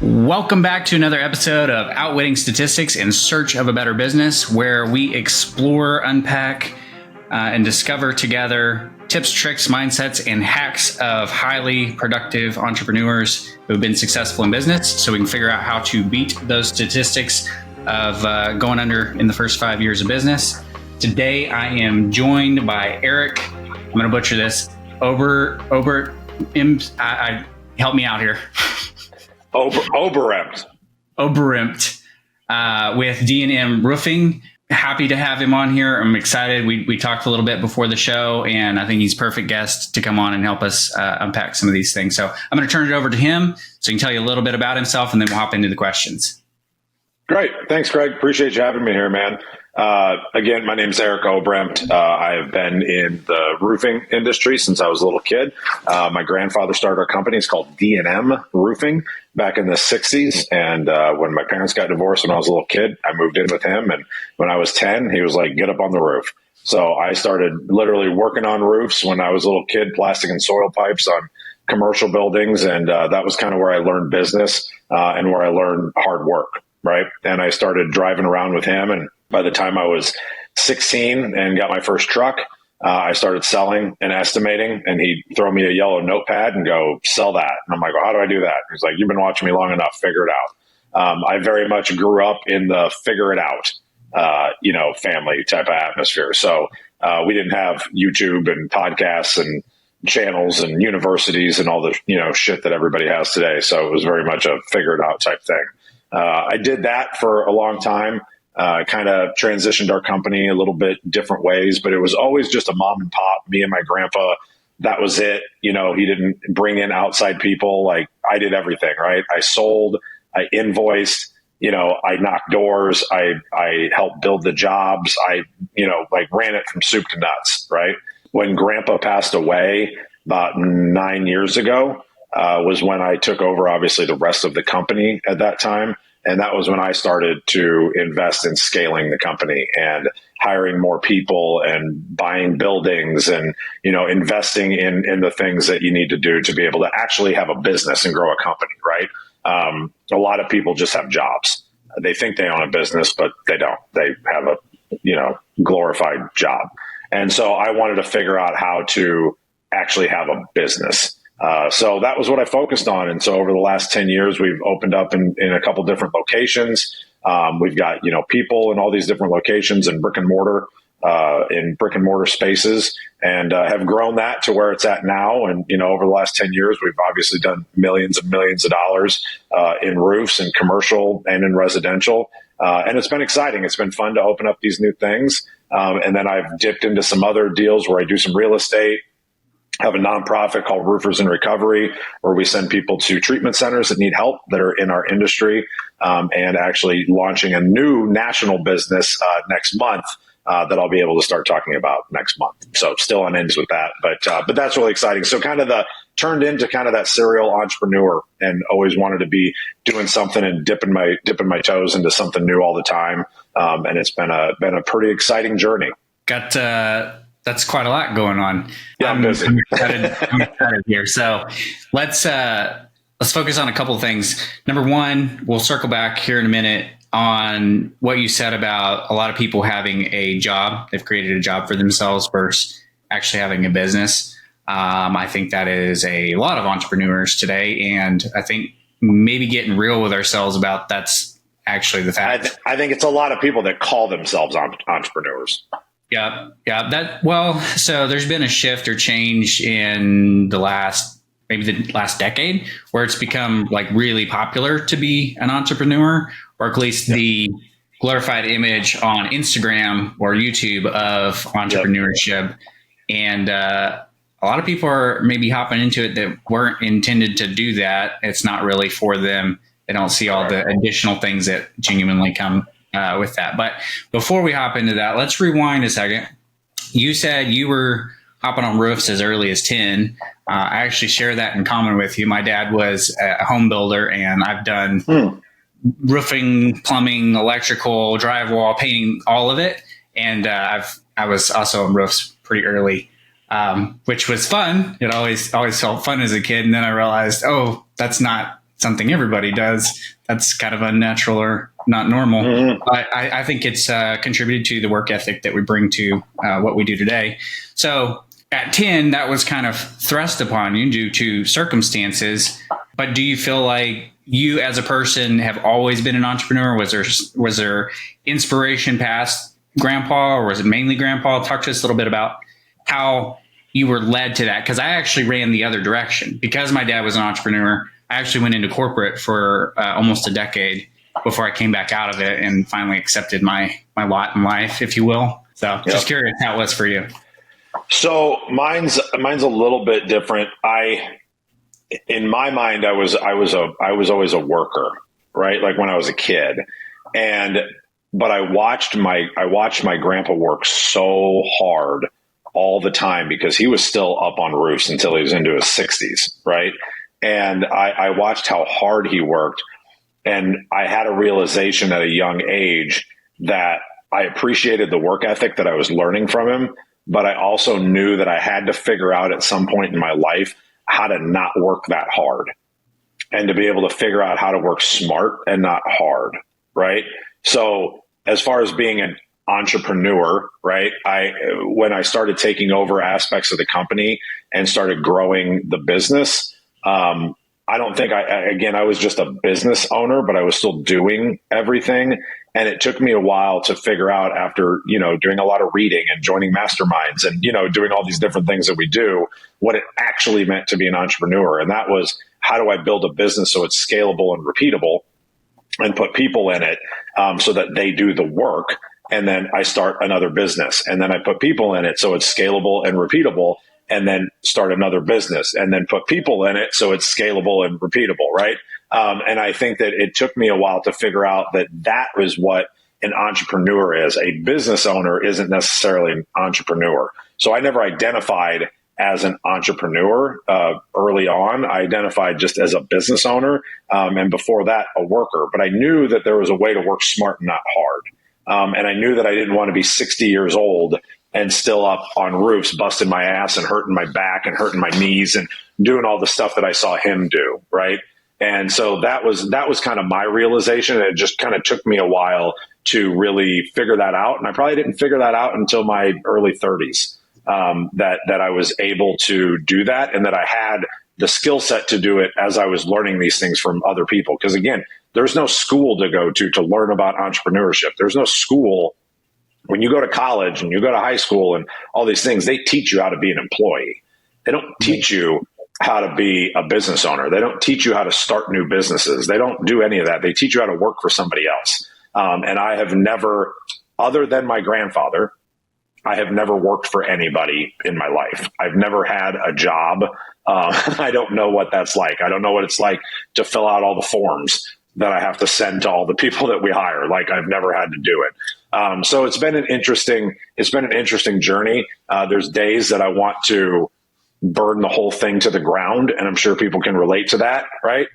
Welcome back to another episode of Outwitting Statistics in Search of a Better Business, where we explore, unpack, and discover together tips, tricks, mindsets, and hacks of highly productive entrepreneurs who have been successful in business so we can figure out how to beat those statistics of going under in the first 5 years of business. Today, I am joined by Eric. I'm going to butcher this. Oberembt. Help me out here. Oberembt with D&M Roofing. Happy to have him on here. I'm excited. We talked a little bit before the show, and I think he's a perfect guest to come on and help us unpack some of these things. So I'm going to turn it over to him so he can tell you a little bit about himself, and then we'll hop into the questions. Great. Thanks, Greg. Appreciate you having me here, man. Again, my name is Eric Oberembt. I have been in the roofing industry since I was a little kid. My grandfather started our company. It's called D&M Roofing back in the 60s. And when my parents got divorced when I was a little kid, I moved in with him. And when I was 10, he was like, get up on the roof. So I started literally working on roofs when I was a little kid, plastic and soil pipes on commercial buildings. And that was kind of where I learned business and where I learned hard work. Right. And I started driving around with him. And by the time I was 16 and got my first truck, I started selling and estimating, and he'd throw me a yellow notepad and go, sell that. And I'm like, well, how do I do that? He's like, you've been watching me long enough, figure it out. I very much grew up in the figure it out, family type of atmosphere. So we didn't have YouTube and podcasts and channels and universities and all the, shit that everybody has today. So it was very much a figure it out type thing. I did that for a long time, kind of transitioned our company a little bit different ways, but it was always just a mom and pop, me and my grandpa. That was it. He didn't bring in outside people. Like, I did everything, right? I sold, I invoiced, I knocked doors. I helped build the jobs. I, ran it from soup to nuts, right? When grandpa passed away about 9 years ago, was when I took over, obviously, the rest of the company at that time. And that was when I started to invest in scaling the company and hiring more people and buying buildings and, investing in the things that you need to do to be able to actually have a business and grow a company, right? A lot of people just have jobs. They think they own a business, but they don't. They have a, glorified job. And so I wanted to figure out how to actually have a business. So that was what I focused on. And so over the last 10 years, we've opened up in a couple different locations. We've got, people in all these different locations in brick and mortar spaces, and have grown that to where it's at now. And, over the last 10 years, we've obviously done millions and millions of dollars in roofs and commercial and in residential. And it's been exciting. It's been fun to open up these new things. And then I've dipped into some other deals where I do some real estate. Have a nonprofit called Roofers in Recovery, where we send people to treatment centers that need help that are in our industry, and actually launching a new national business next month that I'll be able to start talking about next month. So still on ends with that, but that's really exciting. So kind of turned into kind of that serial entrepreneur, and always wanted to be doing something and dipping my toes into something new all the time. And it's been a pretty exciting journey. That's quite a lot going on. Yeah, I'm busy. I'm excited here. So let's focus on a couple of things. Number one, we'll circle back here in a minute on what you said about a lot of people having a job. They've created a job for themselves versus actually having a business. I think that is a lot of entrepreneurs today. And I think maybe getting real with ourselves about that's actually the fact. I think it's a lot of people that call themselves entrepreneurs. Yeah. So there's been a shift or change in the last decade where it's become like really popular to be an entrepreneur, or at least the glorified image on Instagram or YouTube of entrepreneurship. And a lot of people are maybe hopping into it that weren't intended to do that. It's not really for them. They don't see all the additional things that genuinely come with that. But before we hop into that, let's rewind a second. You said you were hopping on roofs as early as 10. I actually share that in common with you. My dad was a home builder, and I've done roofing, plumbing, electrical, drywall, painting, all of it. And I was also on roofs pretty early, which was fun. It always felt fun as a kid. And then I realized, that's not something everybody does. That's kind of unnatural or not normal. Mm-hmm. But I think it's contributed to the work ethic that we bring to what we do today. So at 10, that was kind of thrust upon you due to circumstances. But do you feel like you as a person have always been an entrepreneur? Was there inspiration past grandpa, or was it mainly grandpa? Talk to us a little bit about how you were led to that. Because I actually ran the other direction. Because my dad was an entrepreneur, I actually went into corporate for almost a decade before I came back out of it and finally accepted my lot in life, if you will. So just curious how it was for you. So mine's a little bit different. In my mind, I was always a worker, right? Like when I was a kid, but I watched my grandpa work so hard all the time because he was still up on roofs until he was into his 60s, right? And I watched how hard he worked, and I had a realization at a young age that I appreciated the work ethic that I was learning from him, but I also knew that I had to figure out at some point in my life how to not work that hard and to be able to figure out how to work smart and not hard, right? So as far as being an entrepreneur, right, when I started taking over aspects of the company and started growing the business, I don't think I was just a business owner, but I was still doing everything. And it took me a while to figure out, after, doing a lot of reading and joining masterminds and, doing all these different things that we do, what it actually meant to be an entrepreneur. And that was, how do I build a business so it's scalable and repeatable, and put people in it so that they do the work. And then I start another business, and then I put people in it so it's scalable and repeatable, and then start another business, and then put people in it so it's scalable and repeatable, right? And I think that it took me a while to figure out that was what an entrepreneur is. A business owner isn't necessarily an entrepreneur. So I never identified as an entrepreneur early on. I identified just as a business owner, and before that, a worker. But I knew that there was a way to work smart and not hard. And I knew that I didn't want to be 60 years old and still up on roofs, busting my ass and hurting my back and hurting my knees and doing all the stuff that I saw him do, right? And so that was kind of my realization. And it just kind of took me a while to really figure that out. And I probably didn't figure that out until my early 30s, that I was able to do that, and that I had the skill set to do it as I was learning these things from other people. Because again, there's no school to go to learn about entrepreneurship. There's no school. When you go to college and you go to high school and all these things, they teach you how to be an employee. They don't teach you how to be a business owner. They don't teach you how to start new businesses. They don't do any of that. They teach you how to work for somebody else. And I have never, other than my grandfather, I have never worked for anybody in my life. I've never had a job. I don't know what that's like. I don't know what it's like to fill out all the forms that I have to send to all the people that we hire. Like, I've never had to do it. So it's been an interesting journey. There's days that I want to burn the whole thing to the ground, and I'm sure people can relate to that, right?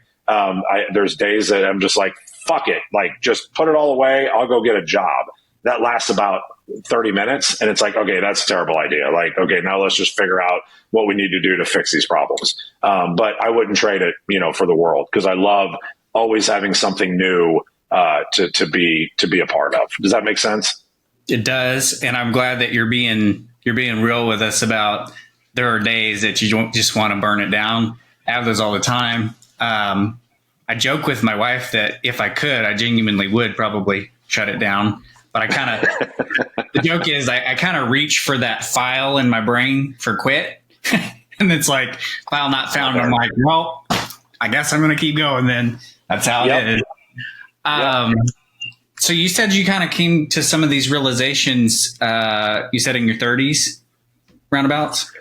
There's days that I'm just like, fuck it, like, just put it all away. I'll go get a job. That lasts about 30 minutes. And it's like, okay, that's a terrible idea. Like, okay, now let's just figure out what we need to do to fix these problems. But I wouldn't trade it, for the world, because I love always having something new to be a part of. Does that make sense? It does. And I'm glad that you're being real with us about, there are days that you don't just want to burn it down. I have those all the time. I joke with my wife that if I could, I genuinely would probably shut it down. But the joke is I kind of reach for that file in my brain for quit. And it's like, file not found. I'm like, well, I guess I'm going to keep going then. That's how it is. So you said you kind of came to some of these realizations, you said in your 30s, roundabouts?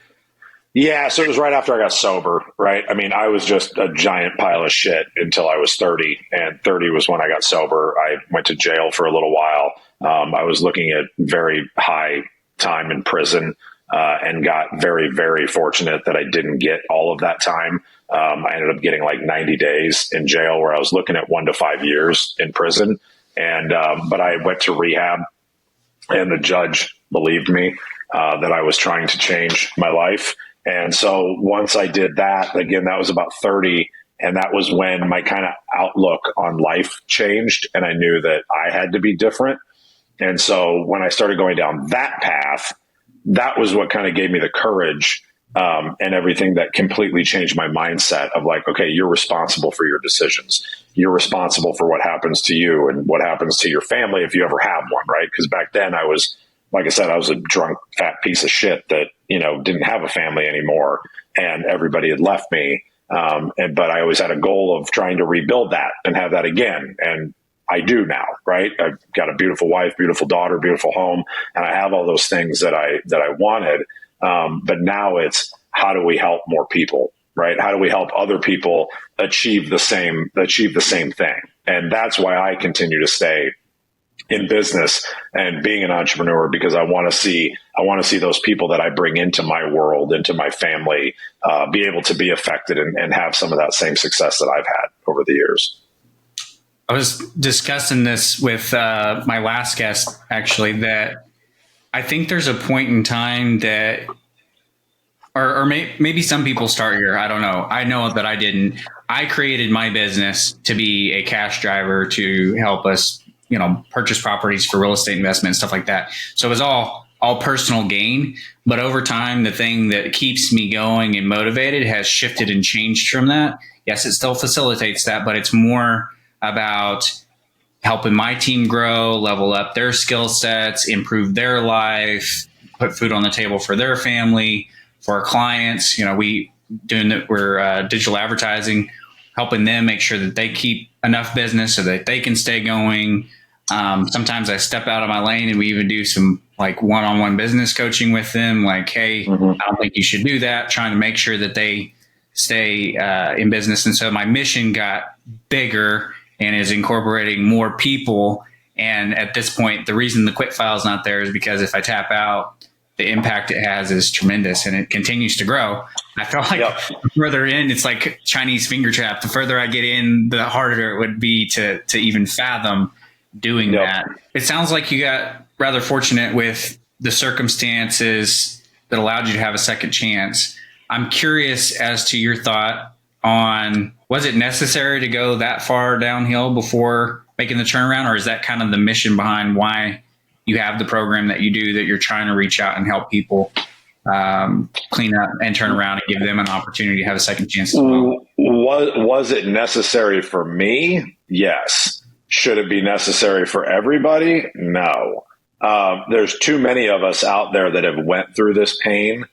Yeah, so it was right after I got sober, right? I mean, I was just a giant pile of shit until I was 30, and 30 was when I got sober. I went to jail for a little while. I was looking at very high time in prison, and got very, very fortunate that I didn't get all of that time. I ended up getting like 90 days in jail, where I was looking at 1 to 5 years in prison. And but I went to rehab, and the judge believed me that I was trying to change my life. And so once I did that, again, that was about 30. And that was when my kind of outlook on life changed, and I knew that I had to be different. And so when I started going down that path, that was what kind of gave me the courage and everything that completely changed my mindset of like, okay, you're responsible for your decisions. You're responsible for what happens to you and what happens to your family if you ever have one, right? Because back then I was, like I said, I was a drunk, fat piece of shit that, didn't have a family anymore, and everybody had left me. But I always had a goal of trying to rebuild that and have that again. And I do now, right? I've got a beautiful wife, beautiful daughter, beautiful home, and I have all those things that I wanted. But now it's, how do we help more people, right? How do we help other people achieve the same thing? And that's why I continue to stay in business and being an entrepreneur, because I want to see those people that I bring into my world, into my family, be able to be affected and have some of that same success that I've had over the years. I was discussing this with my last guest, actually, that I think there's a point in time that, or maybe some people start here. I don't know. I know that I didn't. I created my business to be a cash driver to help us, purchase properties for real estate investment and stuff like that. So it was all personal gain. But over time, the thing that keeps me going and motivated has shifted and changed from that. Yes, it still facilitates that, but it's more about helping my team grow, level up their skill sets, improve their life, put food on the table for their family, for our clients. We're digital advertising, helping them make sure that they keep enough business so that they can stay going. Sometimes I step out of my lane and we even do some like one-on-one business coaching with them. Like, hey, I don't think you should do that. Trying to make sure that they stay in business. And so my mission got bigger and is incorporating more people. And at this point, the reason the quit file is not there is because if I tap out, the impact it has is tremendous, and it continues to grow. I feel like the further in, it's like Chinese finger trap. The further I get in, the harder it would be to even fathom doing that. It sounds like you got rather fortunate with the circumstances that allowed you to have a second chance. I'm curious as to your thought on, was it necessary to go that far downhill before making the turnaround, or is that kind of the mission behind why you have the program that you do, that you're trying to reach out and help people clean up and turn around and give them an opportunity to have a second chance as well? Was it necessary for me? Yes. Should it be necessary for everybody? No. There's too many of us out there that have went through this pain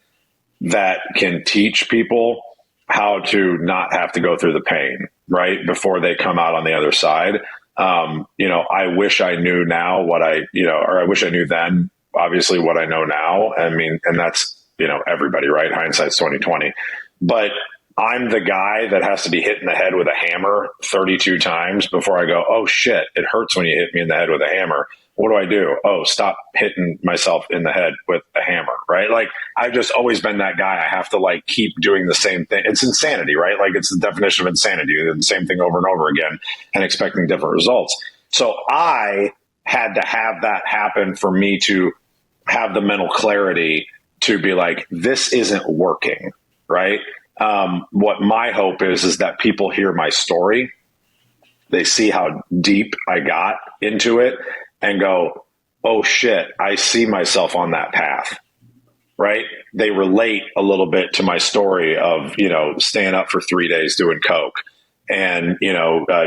that can teach people how to not have to go through the pain, right? Before they come out on the other side. I wish I knew now or I wish I knew then, obviously, what I know now. I mean, and that's, everybody, right? Hindsight's 20/20. But I'm the guy that has to be hit in the head with a hammer 32 times before I go, oh shit, it hurts when you hit me in the head with a hammer. What do? Oh, stop hitting myself in the head with a hammer, right? Like, I've just always been that guy. I have to keep doing the same thing. It's insanity, right? Like, it's the definition of insanity, doing the same thing over and over again and expecting different results. So I had to have that happen for me to have the mental clarity to be like, this isn't working, right? What my hope is that people hear my story. They see how deep I got into it and go, oh shit, I see myself on that path, right? They relate a little bit to my story of, staying up for 3 days doing coke and,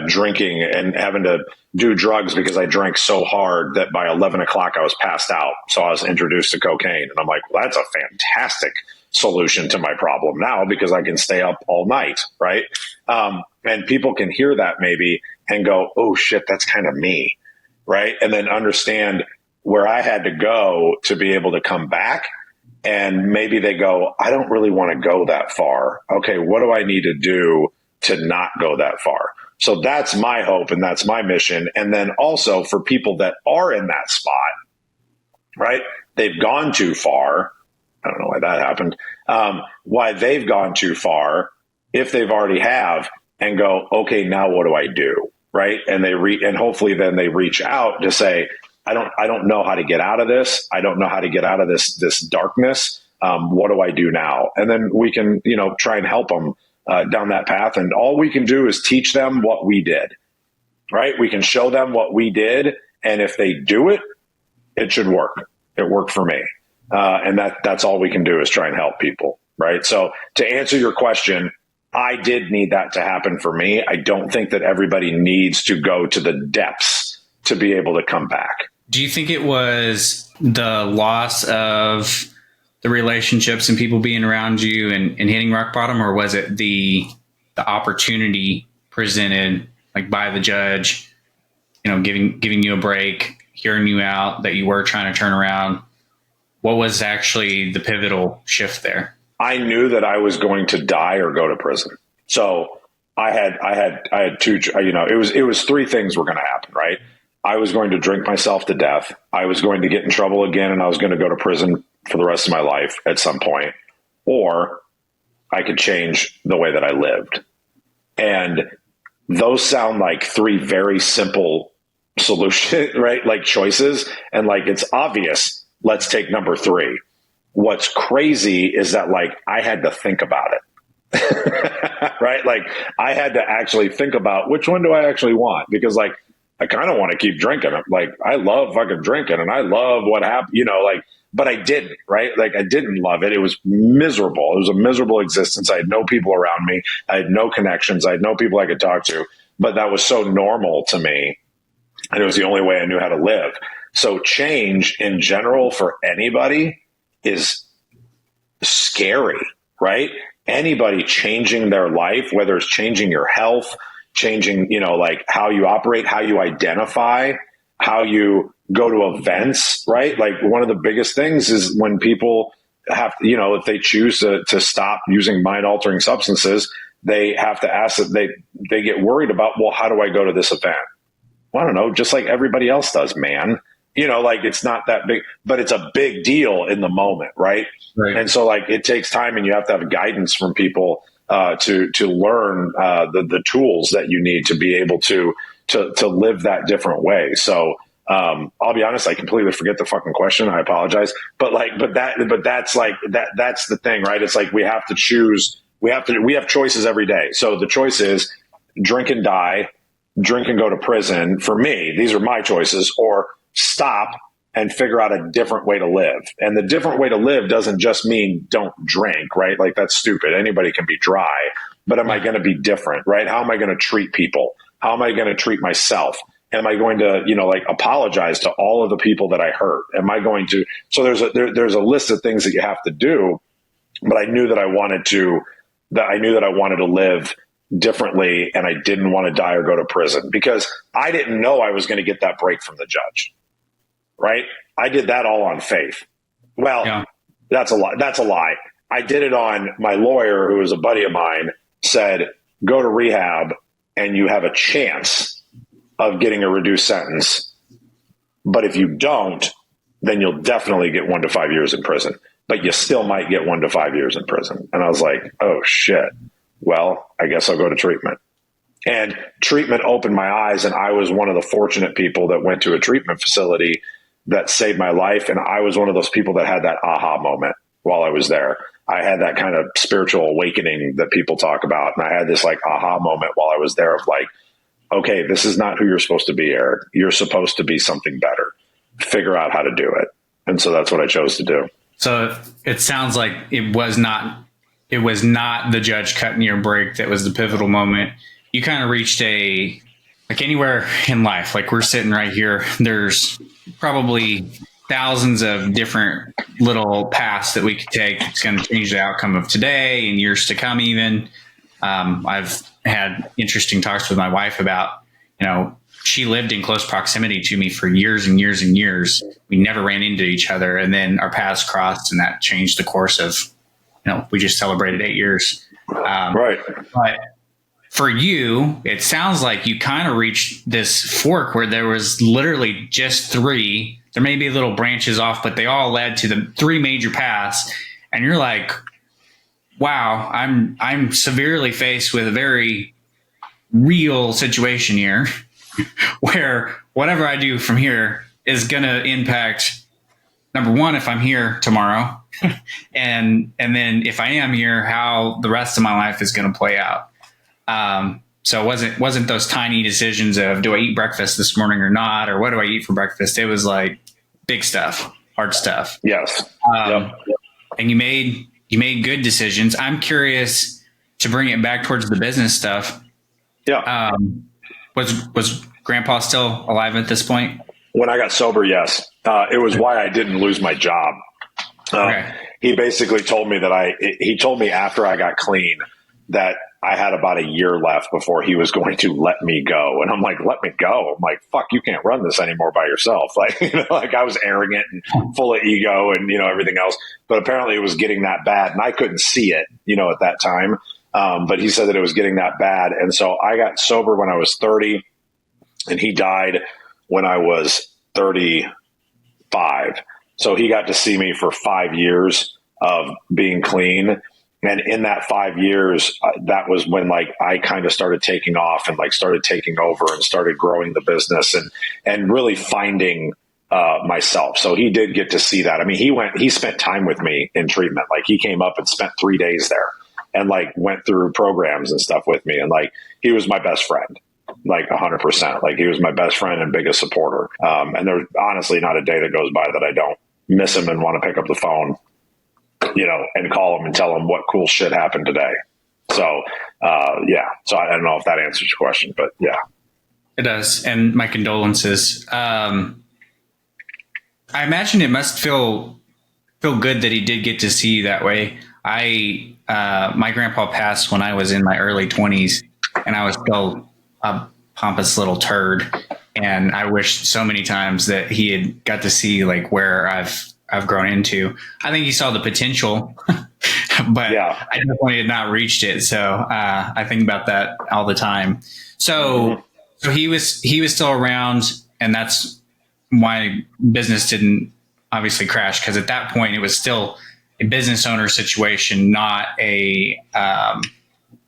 drinking and having to do drugs because I drank so hard that by 11 o'clock I was passed out. So I was introduced to cocaine, and I'm like, well, that's a fantastic solution to my problem now because I can stay up all night, right? And people can hear that maybe and go, oh shit, that's kind of me. Right. And then understand where I had to go to be able to come back. And maybe they go, I don't really want to go that far. Okay, what do I need to do to not go that far? So that's my hope and that's my mission. And then also for people that are in that spot, right? They've gone too far. I don't know why that happened. Why they've gone too far, if they've already have, and go, okay, now what do I do? Right. And and hopefully then they reach out to say, I don't know how to get out of this. I don't know how to get out of this darkness. What do I do now? And then we can, try and help them down that path. And all we can do is teach them what we did, right? We can show them what we did. And if they do it, it should work. It worked for me. And that's all we can do is try and help people, right? So to answer your question, I did need that to happen for me. I don't think that everybody needs to go to the depths to be able to come back. Do you think it was the loss of the relationships and people being around you and hitting rock bottom, or was it the opportunity presented like by the judge, giving you a break, hearing you out, that you were trying to turn around? What was actually the pivotal shift there? I knew that I was going to die or go to prison. So I had two, it was three things were going to happen, right? I was going to drink myself to death. I was going to get in trouble again, and I was going to go to prison for the rest of my life at some point, or I could change the way that I lived. And those sound like three very simple solutions, right? Like choices. And like, it's obvious. Let's take number three. What's crazy is that like, I had to think about it, right? Like I had to actually think about which one do I actually want? Because like, I kind of want to keep drinking. Like I love fucking drinking and I love what happened, but I didn't, right? Like I didn't love it. It was miserable. It was a miserable existence. I had no people around me. I had no connections. I had no people I could talk to, but that was so normal to me. And it was the only way I knew how to live. So change in general for anybody is scary, right? Anybody changing their life, whether it's changing your health, changing, like how you operate, how you identify, how you go to events, right? Like one of the biggest things is when people have, if they choose to stop using mind altering substances, they have to ask that they get worried about, well, how do I go to this event? Well, I don't know, just like everybody else does, man. Like it's not that big, but it's a big deal in the moment, right? And so like it takes time, and you have to have guidance from people to learn the tools that you need to be able to live that different way. So I'll be honest, I completely forget the fucking question. I apologize, but that's the thing, right? It's like we have to choose. We have choices every day. So the choice is drink and die, drink and go to prison. For me, these are my choices, or stop and figure out a different way to live. And the different way to live doesn't just mean don't drink, right? Like that's stupid. Anybody can be dry, but am I going to be different, right? How am I going to treat people? How am I going to treat myself? Am I going to, apologize to all of the people that I hurt? Am I going to, so there's a list of things that you have to do, but I knew that I wanted to live differently, and I didn't want to die or go to prison because I didn't know I was going to get that break from the judge. Right? I did that all on faith. Well, yeah. That's a lie. That's a lie. I did it on my lawyer, who was a buddy of mine, said, go to rehab and you have a chance of getting a reduced sentence. But if you don't, then you'll definitely get 1 to 5 years in prison, but you still might get 1 to 5 years in prison. And I was like, oh shit. Well, I guess I'll go to treatment. And treatment opened my eyes. And I was one of the fortunate people that went to a treatment facility that saved my life. And I was one of those people that had that aha moment while I was there. I had that kind of spiritual awakening that people talk about. And I had this like aha moment while I was there of like, okay, this is not who you're supposed to be, Eric. You're supposed to be something better. Figure out how to do it. And so that's what I chose to do. So it sounds like it was not the judge cutting your break that was the pivotal moment. You kind of reached like anywhere in life, like we're sitting right here, there's probably thousands of different little paths that we could take. It's going to change the outcome of today and years to come even. I've had interesting talks with my wife about, she lived in close proximity to me for years and years and years. We never ran into each other, and then our paths crossed, and that changed the course of, we just celebrated 8 years. Right. But for you, it sounds like you kind of reached this fork where there was literally just three. There may be little branches off, but they all led to the three major paths. And you're like, wow, I'm severely faced with a very real situation here where whatever I do from here is going to impact number one, if I'm here tomorrow, and then if I am here, how the rest of my life is going to play out. So it wasn't those tiny decisions of, do I eat breakfast this morning or not, or what do I eat for breakfast? It was like big stuff, hard stuff. Yes. And you made good decisions. I'm curious to bring it back towards the business stuff. Yeah. Was Grandpa still alive at this point? When I got sober, yes. It was why I didn't lose my job. Okay. He basically told me he told me after I got clean that I had about a year left before he was going to let me go. And I'm like, let me go. I'm like, fuck, you can't run this anymore by yourself. Like, like I was arrogant and full of ego and, everything else. But apparently it was getting that bad and I couldn't see it, at that time. But he said that it was getting that bad. And so I got sober when I was 30 and he died when I was 35. So he got to see me for 5 years of being clean. And in that 5 years, that was when I kind of started taking off and started taking over and started growing the business and really finding myself. So he did get to see that. I mean, he spent time with me in treatment. He came up and spent 3 days there and went through programs and stuff with me. And he was my best friend, 100%. He was my best friend and biggest supporter. And there's honestly not a day that goes by that I don't miss him and want to pick up the phone, and call him and tell him what cool shit happened today. So, yeah. So I don't know if that answers your question, but yeah. It does. And my condolences. I imagine it must feel good that he did get to see you that way. My grandpa passed when I was in my early 20s and I was still a pompous little turd. And I wished so many times that he had got to see where I've grown into. I think he saw the potential, but yeah. I definitely had not reached it. So I think about that all the time. So he was still around, and that's why business didn't obviously crash, because at that point it was still a business owner situation, not a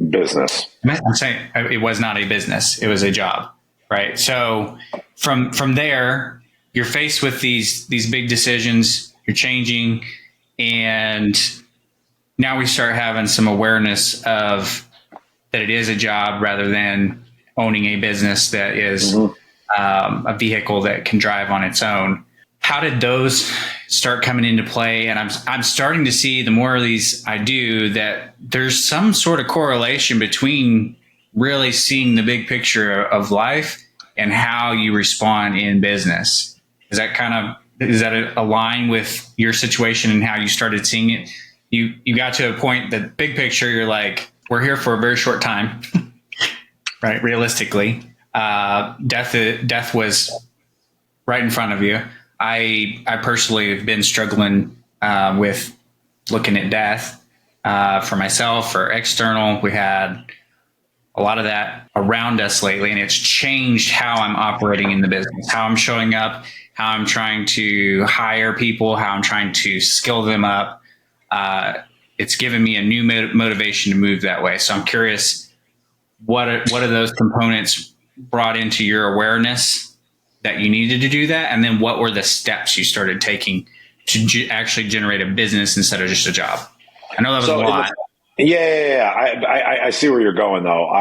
business. I'm saying it was not a business; it was a job, right? So from there, you're faced with these big decisions. You're changing, and now we start having some awareness of that it is a job rather than owning a business that is a vehicle that can drive on its own. How did those start coming into play? And I'm starting to see, the more of these I do, that there's some sort of correlation between really seeing the big picture of life and how you respond in business. Is that align with your situation and how you started seeing it? You got to a point that big picture, you're like, we're here for a very short time, right? Realistically, death was right in front of you. I personally have been struggling with looking at death for myself or external. We had a lot of that around us lately, and it's changed how I'm operating in the business, how I'm showing up, how I'm trying to hire people, how I'm trying to skill them up. It's given me a new motivation to move that way. So I'm curious, what are those components brought into your awareness that you needed to do that? And then what were the steps you started taking to actually generate a business instead of just a job? I know that was a lot. Yeah. I see where you're going though.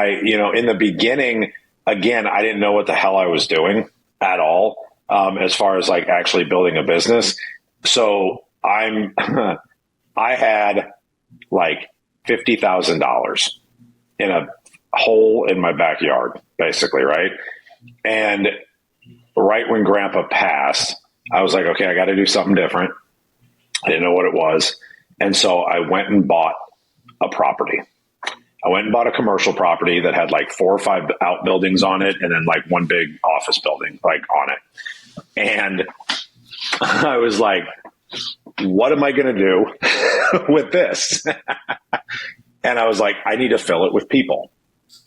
In the beginning, again, I didn't know what the hell I was doing at all. As far as actually building a business. So I had $50,000 in a hole in my backyard, basically. Right. And right when Grandpa passed, I was like, okay, I got to do something different. I didn't know what it was. And so I went and bought a property. I went and bought a commercial property that had 4 or 5 outbuildings on it, and then one big office building on it. And I was like, what am I going to do with this? And I was like, I need to fill it with people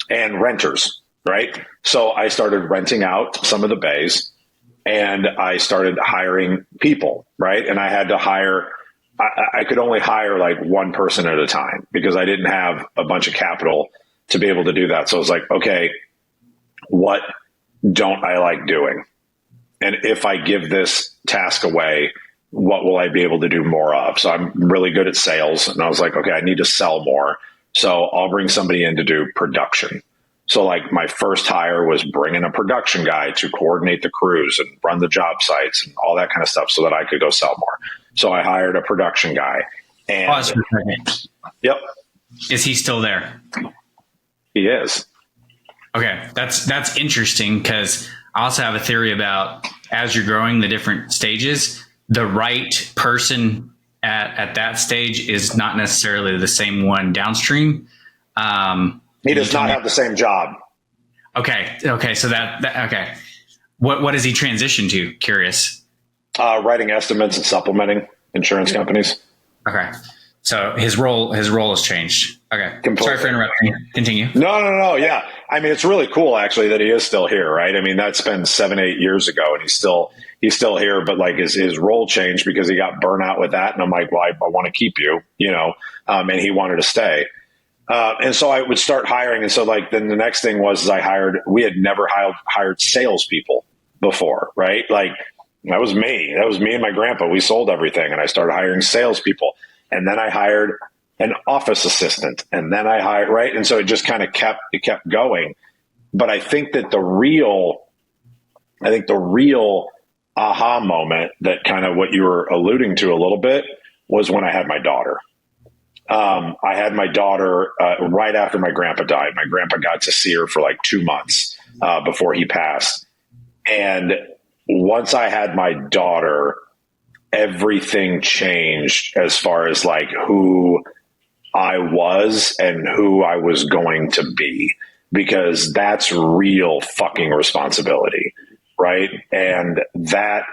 and renters, right? So I started renting out some of the bays, and I started hiring people, right? And I had to hire, I could only hire one person at a time because I didn't have a bunch of capital to be able to do that. So I was like, okay, what don't I like doing? And if I give this task away, what will I be able to do more of? So I'm really good at sales. And I was like, okay, I need to sell more. So I'll bring somebody in to do production. So like my first hire was bringing a production guy to coordinate the crews and run the job sites and all that kind of stuff so that I could go sell more. So I hired a production guy. And pause for a second. Yep. Is he still there? He is. Okay. That's interesting, because I also have a theory about, as you're growing the different stages, the right person at that stage is not necessarily the same one downstream. He does not have the same job. Okay. So okay. What does he transition to? Curious. Writing estimates and supplementing insurance companies. Okay. So his role has changed. Okay. Completely. Sorry for interrupting. Continue. No. Yeah. I mean, it's really cool actually that he is still here, right? I mean, that's been 7-8 years ago and he's still here, but like his role changed because he got burnt out with that. And I'm like, well, I want to keep you, and he wanted to stay. And so I would start hiring. And so like, then the next thing was we had never hired salespeople before, right? Like that was me and my grandpa. We sold everything and I started hiring salespeople. And then I hired an office assistant and then I hired, right. And so it just kind of kept going. But I think that the real aha moment, that kind of what you were alluding to a little bit, was when I had my daughter. I had my daughter right after my grandpa died. My grandpa got to see her for like 2 months before he passed. And once I had my daughter, everything changed as far as like who I was and who I was going to be, because that's real fucking responsibility, right? And that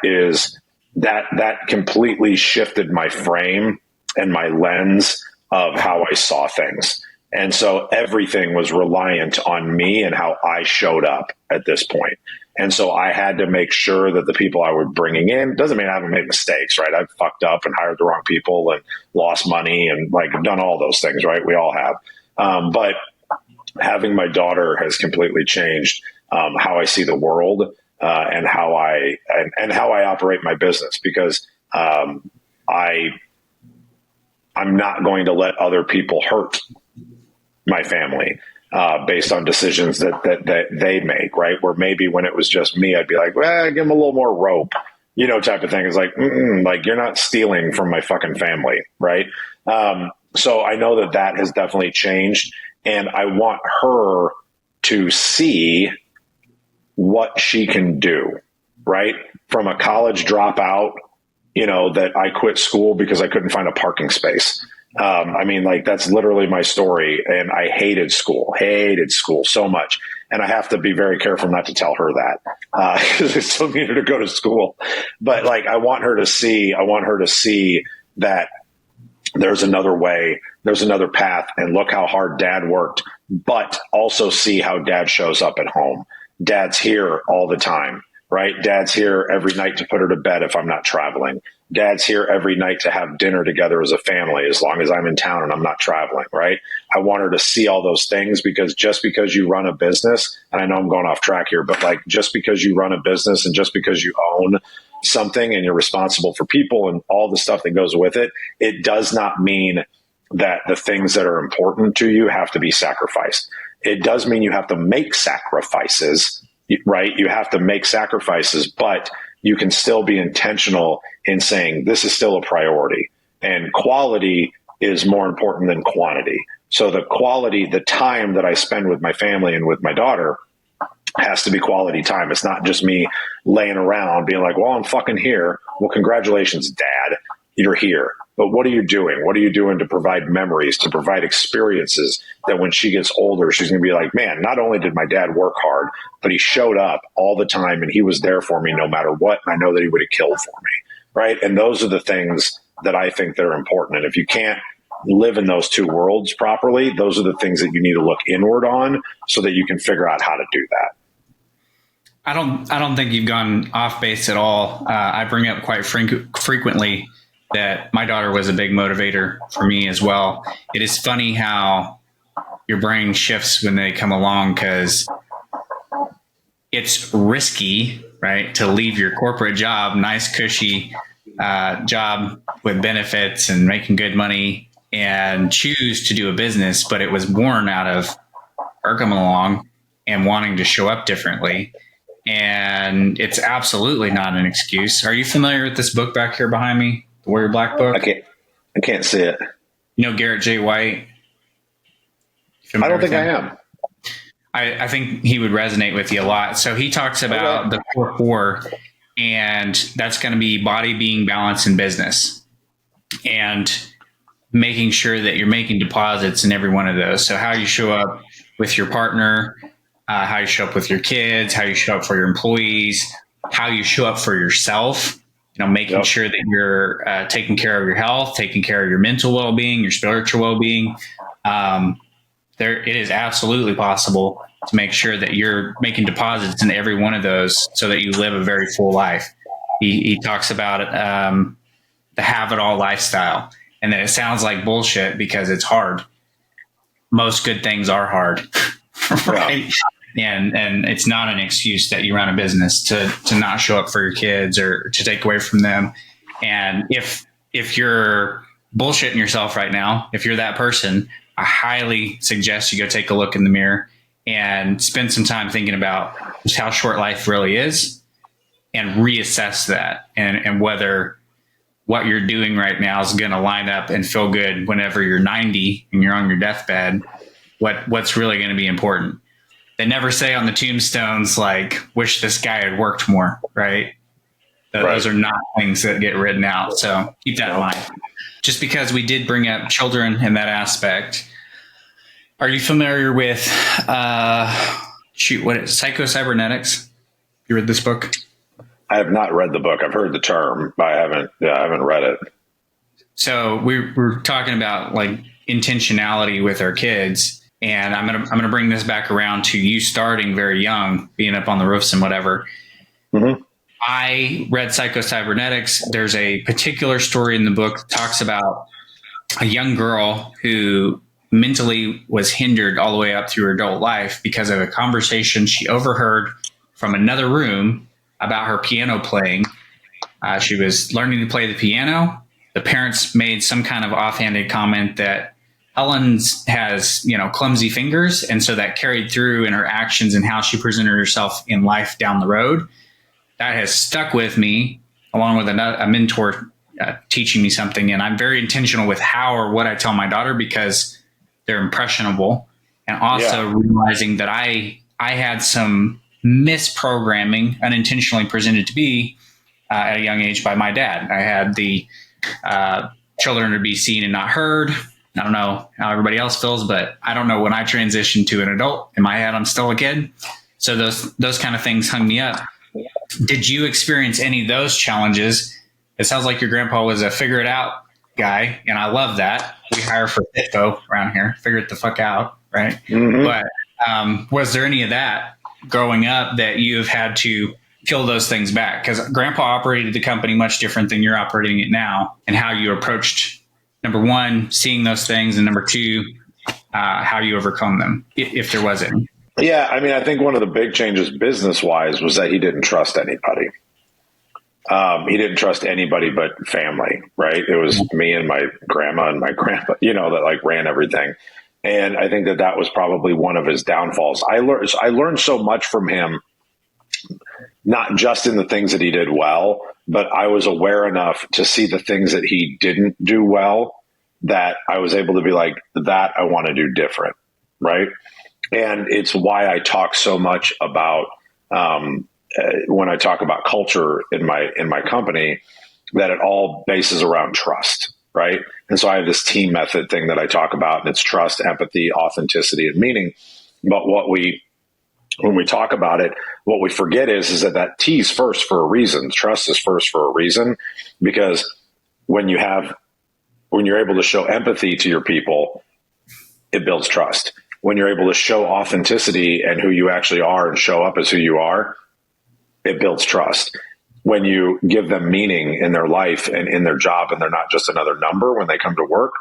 completely shifted my frame and my lens of how I saw things. And so everything was reliant on me and how I showed up at this point. And so I had to make sure that the people I was bringing in, doesn't mean I haven't made mistakes, right? I've fucked up and hired the wrong people and lost money and like done all those things, right? We all have. But having my daughter has completely changed how I see the world and how I operate my business, because I'm not going to let other people hurt my family based on decisions that they make, right? Where maybe when it was just me, I'd be like, well, give them a little more rope, type of thing. It's like, like you're not stealing from my fucking family, right? So I know that has definitely changed, and I want her to see what she can do, right? From a college dropout, that I quit school because I couldn't find a parking space. I mean, like that's literally my story, and I hated school so much. And I have to be very careful not to tell her that, because I still need her to go to school. But like, I want her to see that there's another way, there's another path, and look how hard dad worked, but also see how dad shows up at home. Dad's here all the time, right? Dad's here every night to put her to bed if I'm not traveling. Dad's here every night to have dinner together as a family, as long as I'm in town and I'm not traveling, right? I want her to see all those things, because just because you run a business, and I know I'm going off track here, but like just because you run a business and just because you own something and you're responsible for people and all the stuff that goes with it, it does not mean that the things that are important to you have to be sacrificed. It does mean you have to make sacrifices, right? You have to make sacrifices, but you can still be intentional in saying this is still a priority, and quality is more important than quantity. So the quality, the time that I spend with my family and with my daughter has to be quality time. It's not just me laying around being like, well, I'm fucking here. Well, congratulations, Dad, you're here. But what are you doing? What are you doing to provide memories, to provide experiences that when she gets older, she's going to be like, man, not only did my dad work hard, but he showed up all the time and he was there for me no matter what. And I know that he would have killed for me. Right. And those are the things that I think that are important. And if you can't live in those two worlds properly, those are the things that you need to look inward on so that you can figure out how to do that. I don't think you've gone off base at all. I bring up quite frequently that my daughter was a big motivator for me as well. It is funny how your brain shifts when they come along, because it's risky, right, to leave your corporate job, nice, cushy, job with benefits and making good money and choose to do a business, but it was born out of her coming along and wanting to show up differently. And it's absolutely not an excuse. Are you familiar with this book back here behind me, the Warrior Black book? I can't see it. You know Garrett J. White? I don't think I am. I think he would resonate with you a lot. So he talks about the core four, and that's going to be body, being, balance, and business. And making sure that you're making deposits in every one of those. So how you show up with your partner, how you show up with your kids, how you show up for your employees, how you show up for yourself, making sure that you're taking care of your health, taking care of your mental well-being, your spiritual well-being. It is absolutely possible to make sure that you're making deposits in every one of those so that you live a very full life. He talks about the have it all lifestyle, and that it sounds like bullshit because it's hard. Most good things are hard, right? Yeah. And it's not an excuse that you run a business to not show up for your kids or to take away from them. And if you're bullshitting yourself right now, if you're that person, I highly suggest you go take a look in the mirror and spend some time thinking about just how short life really is and reassess that and whether what you're doing right now is going to line up and feel good whenever you're 90 and you're on your deathbed. What's really going to be important. They never say on the tombstones, like, wish this guy had worked more, right? Those are not things that get written out. So keep that in mind. Just because we did bring up children in that aspect, are you familiar with psycho-cybernetics? You read this book? I have not read the book. I've heard the term, but I haven't read it. So we're talking about like intentionality with our kids, and I'm gonna bring this back around to you starting very young, being up on the roofs and whatever. Mm-hmm. I read Psycho-Cybernetics. There's a particular story in the book that talks about a young girl who mentally was hindered all the way up through her adult life because of a conversation she overheard from another room about her piano playing. She was learning to play the piano. The parents made some kind of offhanded comment that Ellen's has, clumsy fingers. And so that carried through in her actions and how she presented herself in life down the road. That has stuck with me, along with a mentor teaching me something. And I'm very intentional with how or what I tell my daughter because they're impressionable. And also realizing that I had some misprogramming unintentionally presented to me at a young age by my dad. I had the children to be seen and not heard. I don't know how everybody else feels, but I don't know when I transitioned to an adult. In my head, I'm still a kid. So those kind of things hung me up. Did you experience any of those challenges? It sounds like your grandpa was a figure it out guy, and I love that. We hire for FITFO around here, figure it the fuck out, right? Mm-hmm. But was there any of that growing up that you've had to kill those things back? Because grandpa operated the company much different than you're operating it now, and how you approached, number one, seeing those things, and number two, how you overcome them, if there was any. Yeah, I mean, I think one of the big changes business-wise was that he didn't trust anybody. He didn't trust anybody but family, right? It was me and my grandma and my grandpa, that like ran everything. And I think that was probably one of his downfalls. I learned so much from him, not just in the things that he did well, but I was aware enough to see the things that he didn't do well that I was able to be like, that I want to do different, right? And it's why I talk so much about when I talk about culture in my company, that it all bases around trust, right? And so I have this team method thing that I talk about, and it's trust, empathy, authenticity, and meaning. But when we talk about it, what we forget is that T is first for a reason. Trust is first for a reason, because when you're able to show empathy to your people, it builds trust. When you're able to show authenticity and who you actually are and show up as who you are, it builds trust. When you give them meaning in their life and in their job, and they're not just another number when they come to work,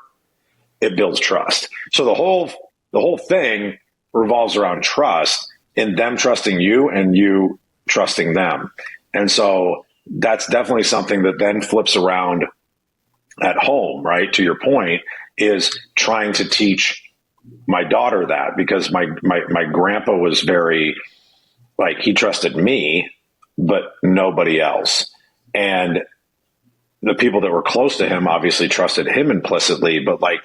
it builds trust. So the whole thing revolves around trust, in them trusting you and you trusting them. And so that's definitely something that then flips around at home, right? To your point, is trying to teach my daughter that, because my grandpa was very, like, he trusted me, but nobody else. And the people that were close to him obviously trusted him implicitly, but like,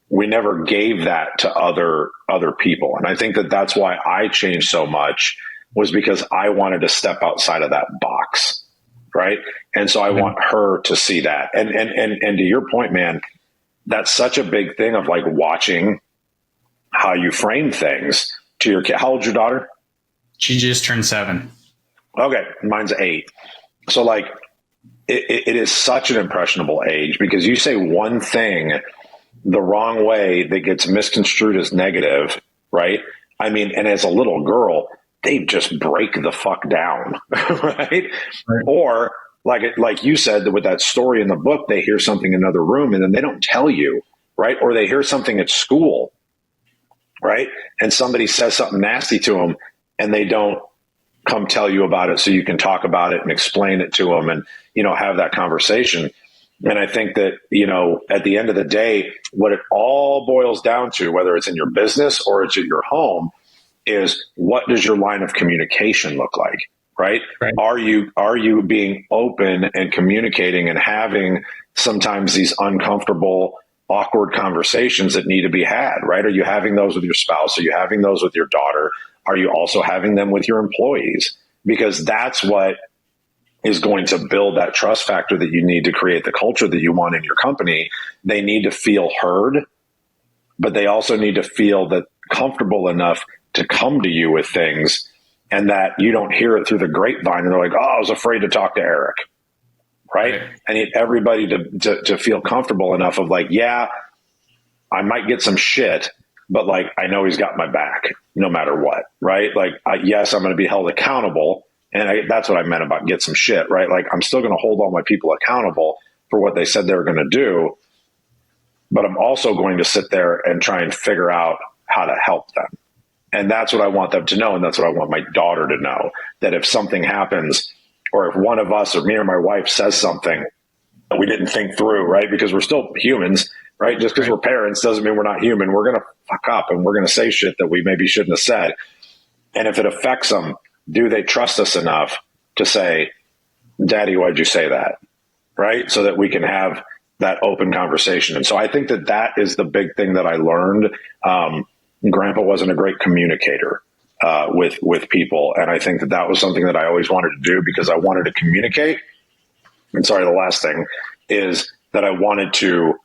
we never gave that to other people. And I think that that's why I changed so much, was because I wanted to step outside of that box. Right. And so I want her to see that. And to your point, man, that's such a big thing of like watching how you frame things to your kid. How old's your daughter? She just turned 7. Okay. Mine's 8. So like, it is such an impressionable age, because you say one thing the wrong way that gets misconstrued as negative, right? I mean, and as a little girl, they just break the fuck down, right? Or like you said, with that story in the book, they hear something in another room and then they don't tell you, right? Or they hear something at school, right? And somebody says something nasty to them and they don't come tell you about it so you can talk about it and explain it to them and, have that conversation. And I think that, at the end of the day, what it all boils down to, whether it's in your business or it's at your home, is what does your line of communication look like, right? Are you being open and communicating and having sometimes these uncomfortable, awkward conversations that need to be had, right? Are you having those with your spouse? Are you having those with your daughter? Are you also having them with your employees? Because that's what is going to build that trust factor that you need to create the culture that you want in your company. They need to feel heard, but they also need to feel that comfortable enough to come to you with things, and that you don't hear it through the grapevine and they're like, oh, I was afraid to talk to Eric. Right. I need everybody to feel comfortable enough of like, yeah, I might get some shit, but like, I know he's got my back no matter what. Right. Like, yes, I'm going to be held accountable. And that's what I meant about get some shit, right? Like, I'm still going to hold all my people accountable for what they said they were going to do, but I'm also going to sit there and try and figure out how to help them. And that's what I want them to know. And that's what I want my daughter to know, that if something happens, or if one of us or me or my wife says something that we didn't think through, right? Because we're still humans, right? Just because we're parents doesn't mean we're not human. We're going to fuck up and we're going to say shit that we maybe shouldn't have said. And if it affects them, do they trust us enough to say, Daddy, why'd you say that? Right? So that we can have that open conversation. And so I think that that is the big thing that I learned. Grandpa wasn't a great communicator with people. And I think that that was something that I always wanted to do, because I wanted to communicate. And sorry, the last thing is that I wanted to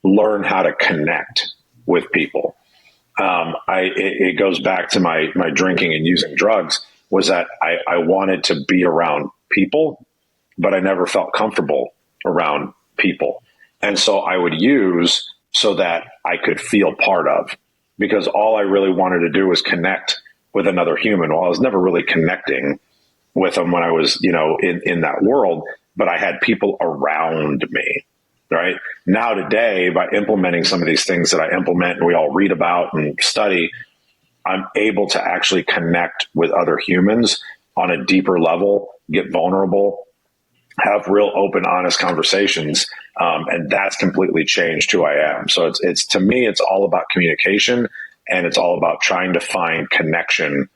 learn how to connect with people. It goes back to my drinking and using drugs, was that I wanted to be around people, but I never felt comfortable around people. And so I would use so that I could feel part of, because all I really wanted to do was connect with another human. Well, I was never really connecting with them when I was, in that world, but I had people around me, right? Now today, by implementing some of these things that I implement and we all read about and study, I'm able to actually connect with other humans on a deeper level, get vulnerable, have real open, honest conversations. And that's completely changed who I am. So it's to me, it's all about communication, and it's all about trying to find connection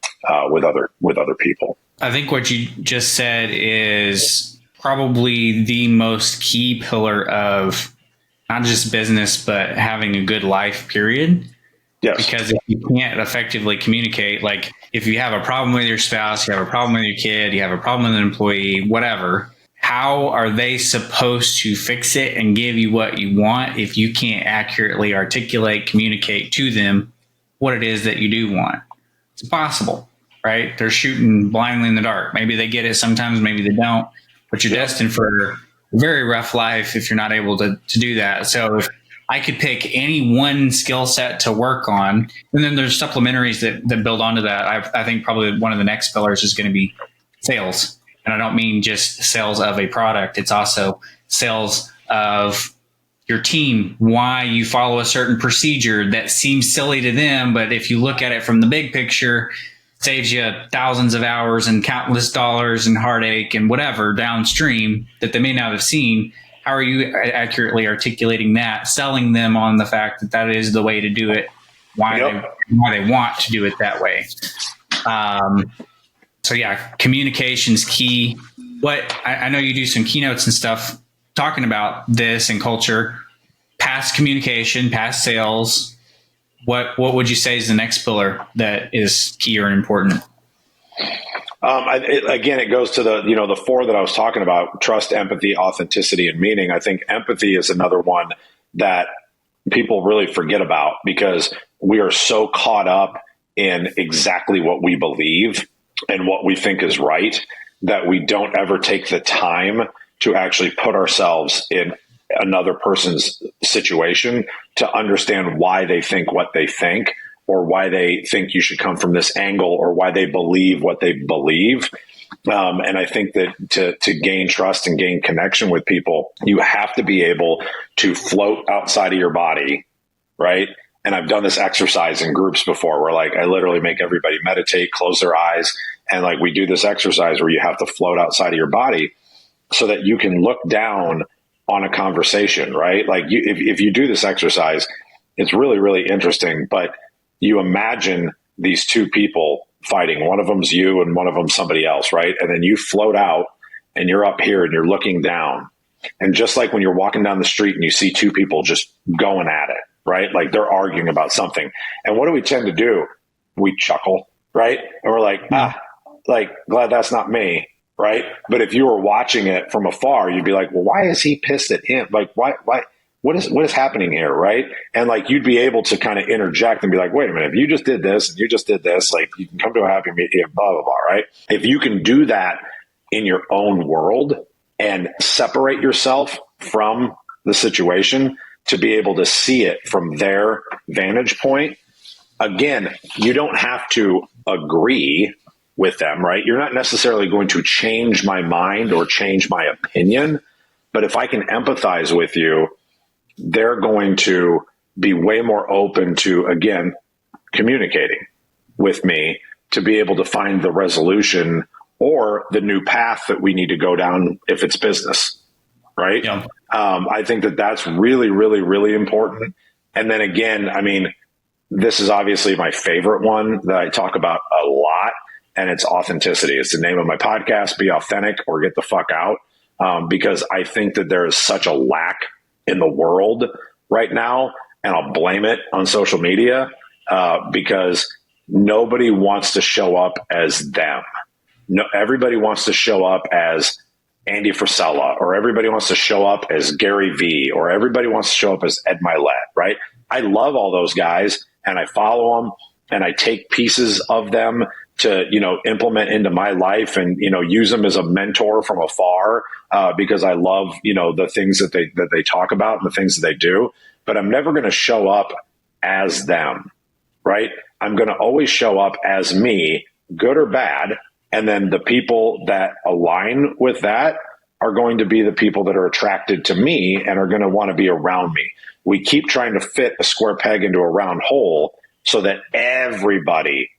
with other people. I think what you just said is probably the most key pillar of not just business, but having a good life, period. Yes. Because if you can't effectively communicate, like if you have a problem with your spouse, you have a problem with your kid, you have a problem with an employee, whatever, how are they supposed to fix it and give you what you want if you can't accurately articulate, communicate to them what it is that you do want? It's impossible, right? They're shooting blindly in the dark. Maybe they get it sometimes, maybe they don't, but you're destined for a very rough life if you're not able to do that. So if I could pick any one skill set to work on, and then there's supplementaries that build onto that. I think probably one of the next pillars is going to be sales. And I don't mean just sales of a product. It's also sales of your team, why you follow a certain procedure that seems silly to them. But if you look at it from the big picture, saves you thousands of hours and countless dollars and heartache and whatever downstream that they may not have seen. How are you accurately articulating that, selling them on the fact that that is the way to do it, why they want to do it that way? So yeah, communication's key. What I know you do some keynotes and stuff talking about this and culture, past communication, past sales. What would you say is the next pillar that is key or important? Again, it goes to the four that I was talking about: trust, empathy, authenticity, and meaning. I think empathy is another one that people really forget about because we are so caught up in exactly what we believe and what we think is right that we don't ever take the time to actually put ourselves in another person's situation to understand why they think what they think, or why they think you should come from this angle, or why they believe what they believe. And I think that to gain trust and gain connection with people, you have to be able to float outside of your body, right? And I've done this exercise in groups before where I literally make everybody meditate, close their eyes. And we do this exercise where you have to float outside of your body so that you can look down on a conversation, right? If you do this exercise, it's really, really interesting, but you imagine these two people fighting. One of them's you and one of them's somebody else, right? And then you float out and you're up here and you're looking down. And just like when you're walking down the street and you see two people just going at it, right? They're arguing about something. And what do we tend to do? We chuckle, right? And we're glad that's not me, right? But if you were watching it from afar, you'd be like, well, why is he pissed at him? Why? What is happening here, right? And you'd be able to kind of interject and be like, wait a minute, if you just did this and you just did this, you can come to a happy medium, blah, blah, blah, right? If you can do that in your own world and separate yourself from the situation to be able to see it from their vantage point, again, you don't have to agree with them, right? You're not necessarily going to change my mind or change my opinion, but if I can empathize with you, they're going to be way more open to, again, communicating with me to be able to find the resolution or the new path that we need to go down if it's business, right? Yeah. I think that that's really, really, really important. And then again, this is obviously my favorite one that I talk about a lot, and it's authenticity. It's the name of my podcast, Be Authentic or Get the Fuck Out, because I think that there is such a lack in the world right now, and I'll blame it on social media because nobody wants to show up as them. No, everybody wants to show up as Andy Frisella, or everybody wants to show up as Gary Vee, or everybody wants to show up as Ed Milet, right? I love all those guys, and I follow them, and I take pieces of them to, implement into my life and, use them as a mentor from afar because I love, the things that they talk about and the things that they do. But I'm never going to show up as them, right? I'm going to always show up as me, good or bad. And then the people that align with that are going to be the people that are attracted to me and are going to want to be around me. We keep trying to fit a square peg into a round hole so that everybody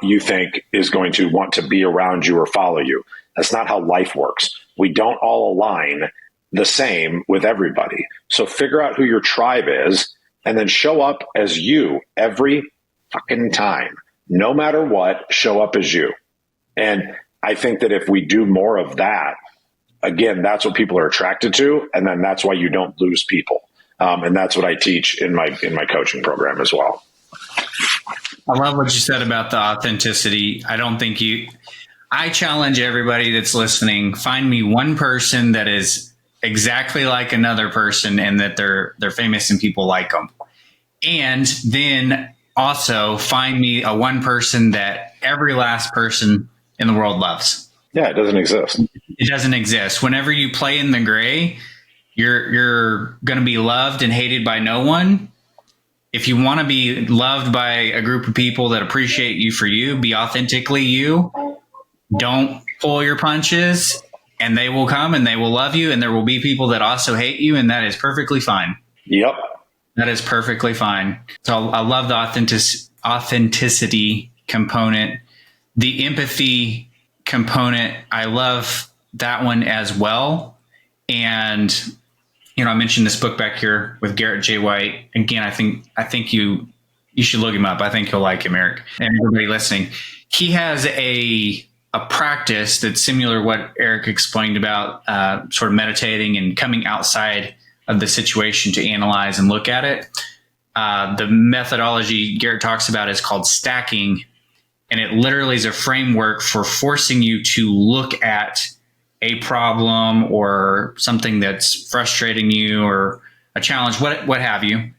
you think is going to want to be around you or follow you. That's not how life works. We don't all align the same with everybody. So figure out who your tribe is and then show up as you every fucking time. No matter what, show up as you. And I think that if we do more of that, again, that's what people are attracted to. And then that's why you don't lose people. And that's what I teach in my coaching program as well. I love what you said about the authenticity. I challenge everybody that's listening, find me one person that is exactly like another person and that they're famous and people like them. And then also find me a one person that every last person in the world loves. Yeah, it doesn't exist. It doesn't exist. Whenever you play in the gray, you're going to be loved and hated by no one. If you want to be loved by a group of people that appreciate you for you, be authentically you. Don't pull your punches, and they will come and they will love you. And there will be people that also hate you, and that is perfectly fine. Yep. That is perfectly fine. So I love the authenticity component. the empathy component, I love that one as well. And, I mentioned this book back here with Garrett J. White. Again, I think you should look him up. I think you'll like him, Eric, and everybody listening. He has a practice that's similar to what Eric explained about sort of meditating and coming outside of the situation to analyze and look at it. The methodology Garrett talks about is called stacking, and it literally is a framework for forcing you to look at a problem or something that's frustrating you or a challenge, what have you,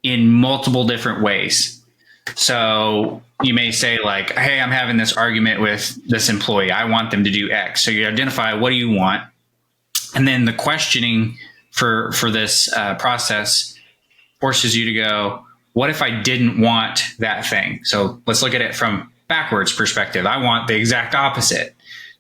in multiple different ways. So you may say like, hey, I'm having this argument with this employee. I want them to do X. So you identify, what do you want? And then the questioning for this process forces you to go, what if I didn't want that thing? So let's look at it from backwards perspective. I want the exact opposite.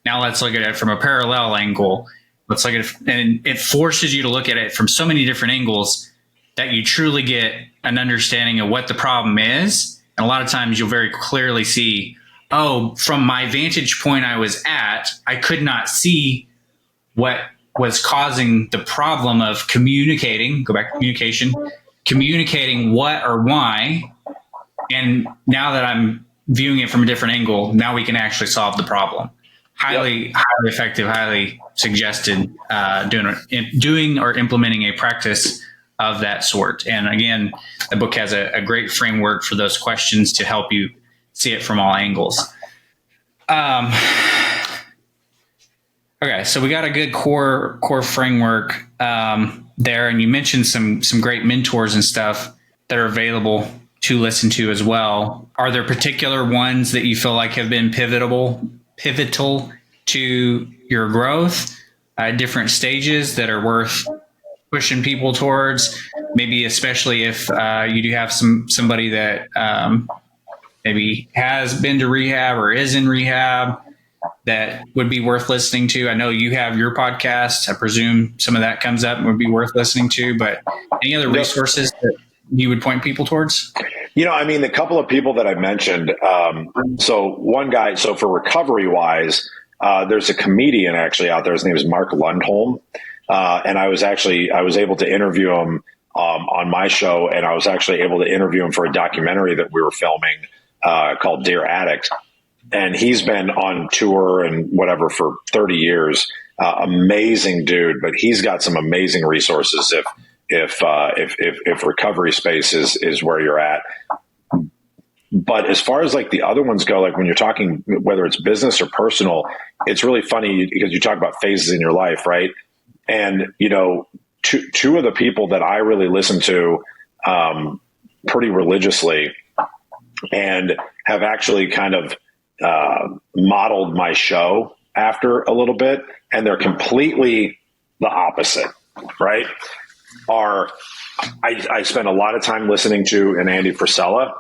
Now let's look at it from a parallel angle. Let's look at it, and it forces you to look at it from so many different angles that you truly get an understanding of what the problem is. And a lot of times you'll very clearly see, oh, from my vantage point I was at, I could not see what was causing the problem of communicating, go back to communication, communicating what or why. And now that I'm viewing it from a different angle, now we can actually solve the problem. Highly effective, highly suggested doing or implementing a practice of that sort. And again, the book has a great framework for those questions to help you see it from all angles. Okay, so we got a good core framework there, and you mentioned some great mentors and stuff that are available to listen to as well. Are there particular ones that you feel like have been pivotal to your growth at different stages that are worth pushing people towards? Maybe especially if you do have somebody that maybe has been to rehab or is in rehab, that would be worth listening to. I know you have your podcast. I presume some of that comes up and would be worth listening to, but any other resources that you would point people towards? The couple of people that I mentioned, so one guy, so for recovery wise, there's a comedian actually out there. His name is Mark Lundholm. And I was able to interview him on my show, and I was actually able to interview him for a documentary that we were filming called Dear Addict. And he's been on tour and whatever for 30 years. Amazing dude, but he's got some amazing resources if recovery space is where you're at. But as far as like the other ones go, like when you're talking, whether it's business or personal, it's really funny because you talk about phases in your life, right? And, two of the people that I really listen to pretty religiously and have actually kind of modeled my show after a little bit, and they're completely the opposite, right? I spend a lot of time listening to an Andy Frisella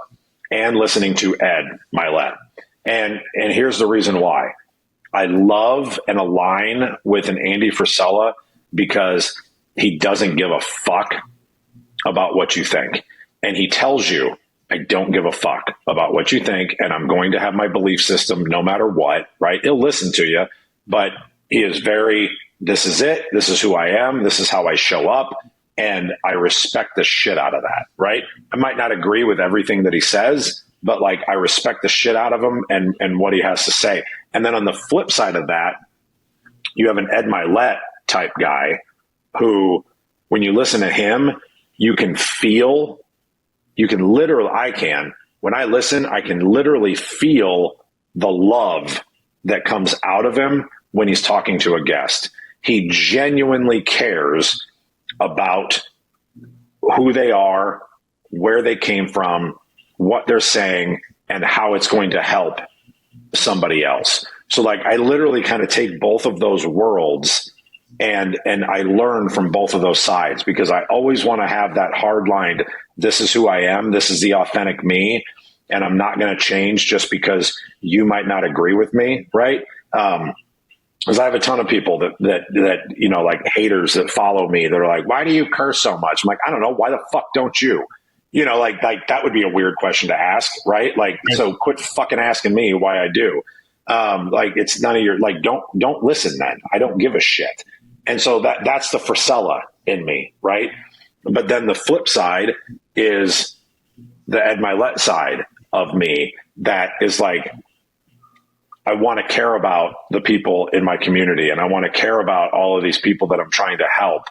and listening to Ed Milet. And here's the reason why. I love and align with an Andy Frisella because he doesn't give a fuck about what you think. And he tells you, I don't give a fuck about what you think, and I'm going to have my belief system no matter what, right? He'll listen to you, but he is this is it. This is who I am. This is how I show up. And I respect the shit out of that, right? I might not agree with everything that he says, but like I respect the shit out of him and what he has to say. And then on the flip side of that, you have an Ed Milet type guy who, when you listen to him, when I listen, I can literally feel the love that comes out of him when he's talking to a guest. He genuinely cares about who they are, where they came from, what they're saying, and how it's going to help somebody else. So like I literally kind of take both of those worlds and I learn from both of those sides, because I always want to have that hard line. This is who I am. This is the authentic me. And I'm not going to change just because you might not agree with me. Right. Because I have a ton of people that, like haters that follow me. They're like, why do you curse so much? I'm like, I don't know. Why the fuck don't you? like that would be a weird question to ask, right? Like, so quit fucking asking me why I do. Like, it's none of your, like, don't listen then. I don't give a shit. And so that's the Frisella in me, right? But then the flip side is the Ed Milet side of me that is like, I want to care about the people in my community, and I want to care about all of these people that I'm trying to help.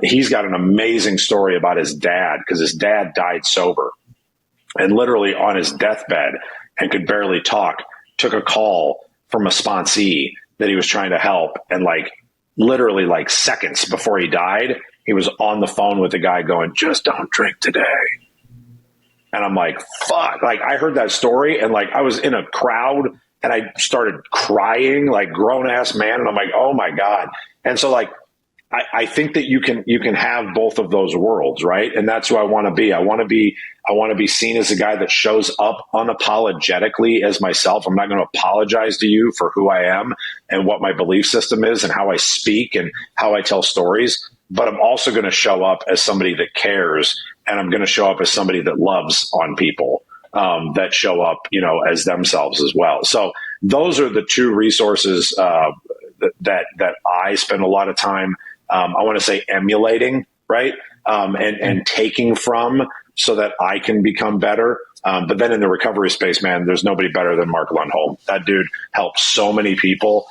He's got an amazing story about his dad, because his dad died sober and literally on his deathbed and could barely talk, took a call from a sponsee that he was trying to help. And like literally like seconds before he died, he was on the phone with the guy going, just don't drink today. And I'm like, fuck, like I heard that story and like I was in a crowd and I started crying like grown ass man. And I'm like, oh my God. And so like, I think that you can have both of those worlds, right? And that's who I want to be. I want to be seen as a guy that shows up unapologetically as myself. I'm not going to apologize to you for who I am and what my belief system is and how I speak and how I tell stories. But I'm also going to show up as somebody that cares, and I'm going to show up as somebody that loves on people that show up, as themselves as well. So those are the two resources that I spend a lot of time. I want to say emulating, right? And taking from so that I can become better. But then in the recovery space, man, there's nobody better than Mark Lundholm. That dude helped so many people.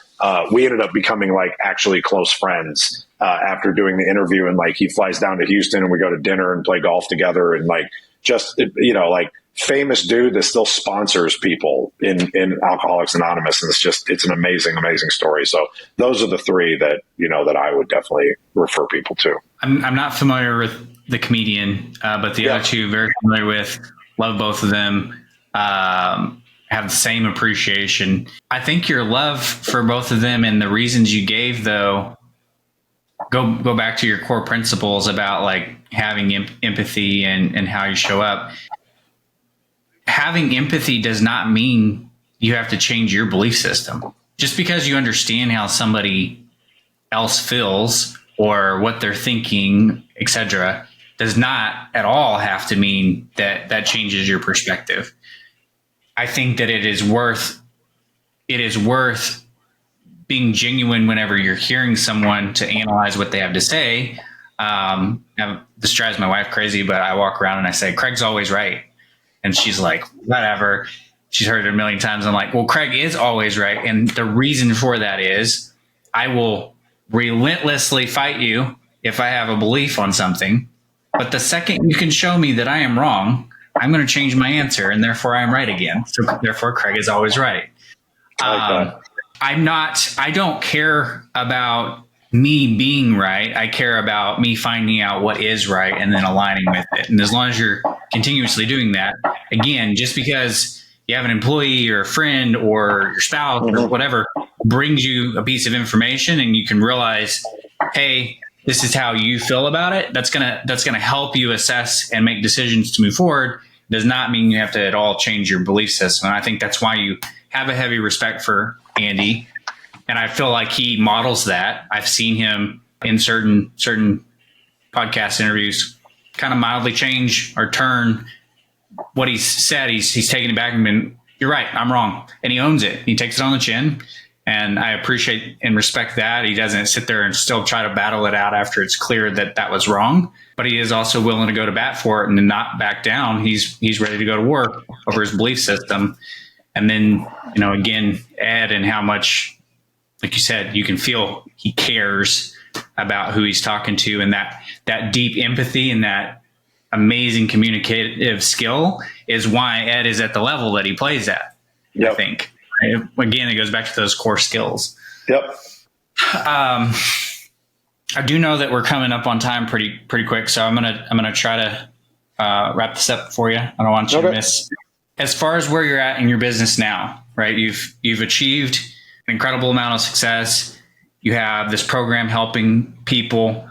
We ended up becoming like actually close friends after doing the interview. And like he flies down to Houston and we go to dinner and play golf together. And like just, like famous dude that still sponsors people in Alcoholics Anonymous. And it's an amazing, amazing story. So those are the three that, that I would definitely refer people to. I'm not familiar with the comedian, but the other two, very familiar with, love both of them, have the same appreciation. I think your love for both of them and the reasons you gave, though, go back to your core principles about like having empathy and how you show up. Having empathy does not mean you have to change your belief system. Just because you understand how somebody else feels or what they're thinking, etc., does not at all have to mean that changes your perspective. I think that it is worth being genuine whenever you're hearing someone to analyze what they have to say. This drives my wife crazy, but I walk around and I say, Craig's always right. And she's like, whatever. She's heard it a million times. I'm like, well, Craig is always right. And the reason for that is I will relentlessly fight you if I have a belief on something. But the second you can show me that I am wrong, I'm going to change my answer. And therefore I'm right again. So therefore Craig is always right. I don't care about me being right. I care about me finding out what is right and then aligning with it. And as long as you're continuously doing that, again, just because you have an employee or a friend or your spouse or whatever brings you a piece of information and you can realize, hey, this is how you feel about it. That's gonna help you assess and make decisions to move forward. Does not mean you have to at all change your belief system. And I think that's why you have a heavy respect for Andy. And I feel like he models that. I've seen him in certain podcast interviews kind of mildly change or turn what he's said. He's taken it back and been, you're right, I'm wrong. And he owns it. He takes it on the chin. And I appreciate and respect that. He doesn't sit there and still try to battle it out after it's clear that was wrong. But he is also willing to go to bat for it and not back down. He's ready to go to work over his belief system. And then, again, Ed and how much, like you said, you can feel he cares about who he's talking to, and that deep empathy and that amazing communicative skill is why Ed is at the level that he plays at. Yep. I think. Again, it goes back to those core skills. Yep. I do know that we're coming up on time pretty quick, so I'm gonna try to wrap this up for you. I don't want you to miss. As far as where you're at in your business now, right? You've achieved an incredible amount of success. You have this program helping people.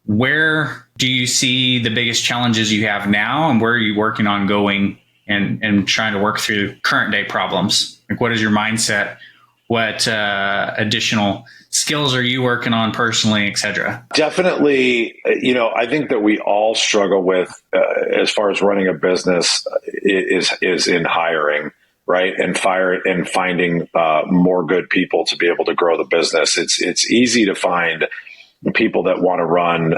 Where do you see the biggest challenges you have now, and where are you working on going and trying to work through current day problems? Like, what is your mindset What additional skills are you working on personally, et cetera? Definitely, I think that we all struggle with, as far as running a business, is in hiring, right? And finding more good people to be able to grow the business. It's easy to find people that want to run,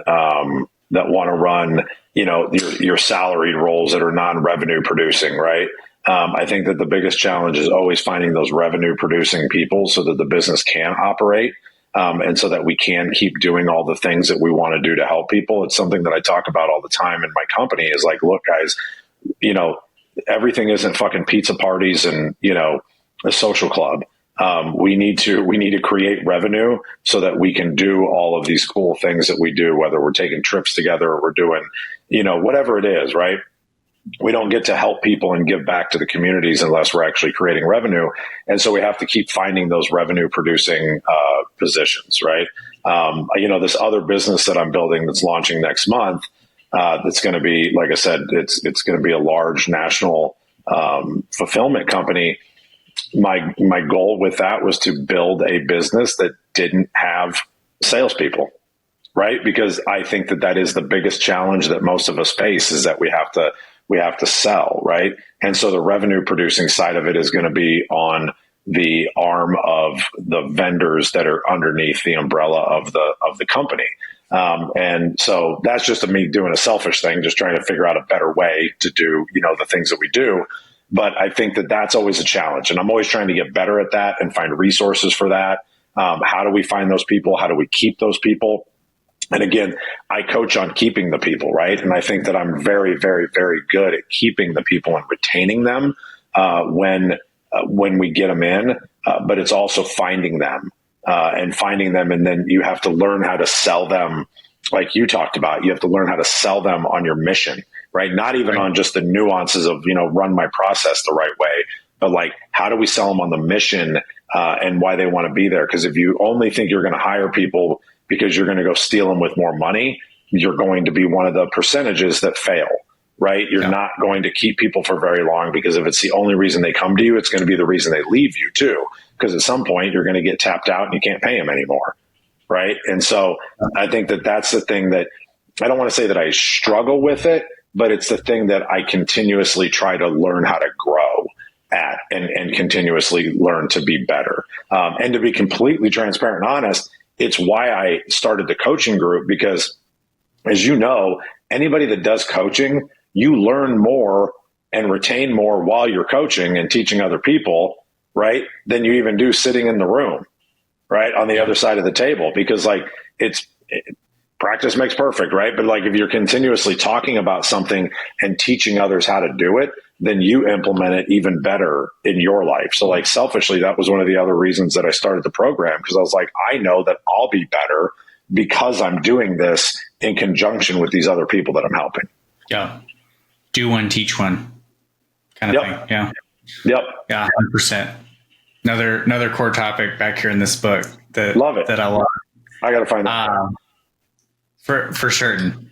your salaried roles that are non-revenue producing, right? I think that the biggest challenge is always finding those revenue producing people so that the business can operate. And so that we can keep doing all the things that we want to do to help people. It's something that I talk about all the time in my company is like, look, guys, everything isn't fucking pizza parties and, a social club. We need to create revenue so that we can do all of these cool things that we do, whether we're taking trips together or we're doing, whatever it is, right? We don't get to help people and give back to the communities unless we're actually creating revenue. And so we have to keep finding those revenue producing positions, right? This other business that I'm building that's launching next month, that's going to be, like I said, it's going to be a large national fulfillment company. My goal with that was to build a business that didn't have salespeople, right? Because I think that is the biggest challenge that most of us face is that we have to sell, right? And so the revenue producing side of it is going to be on the arm of the vendors that are underneath the umbrella of the company. And so that's just me doing a selfish thing, just trying to figure out a better way to do, the things that we do. But I think that that's always a challenge. And I'm always trying to get better at that and find resources for that. How do we find those people? How do we keep those people? And again, I coach on keeping the people, right? And I think that I'm very, very, very good at keeping the people and retaining them when we get them in. But it's also finding them. And then you have to learn how to sell them, like you talked about. You have to learn how to sell them on your mission, right? Not even on just the nuances of, run my process the right way, but like, how do we sell them on the mission and why they want to be there? Because if you only think you're going to hire people because you're going to go steal them with more money, you're going to be one of the percentages that fail, right? You're not going to keep people for very long, because if it's the only reason they come to you, it's going to be the reason they leave you too. Because at some point you're going to get tapped out and you can't pay them anymore, right? And so I think that that's the thing that I don't want to say that I struggle with it, but it's the thing that I continuously try to learn how to grow at and continuously learn to be better. And to be completely transparent and honest, it's why I started the coaching group, because as you know, anybody that does coaching, you learn more and retain more while you're coaching and teaching other people, right, than you even do sitting in the room, right, on the other side of the table. Because practice makes perfect, right? But like if you're continuously talking about something and teaching others how to do it, then you implement it even better in your life. So like selfishly, that was one of the other reasons that I started the program, because I was like, I know that I'll be better because I'm doing this in conjunction with these other people that I'm helping. Yeah. Do one, teach one kind of thing. Yeah. Yep. Yeah. 100%. Another core topic back here in this book that love it. That I love. I got to find that. For certain.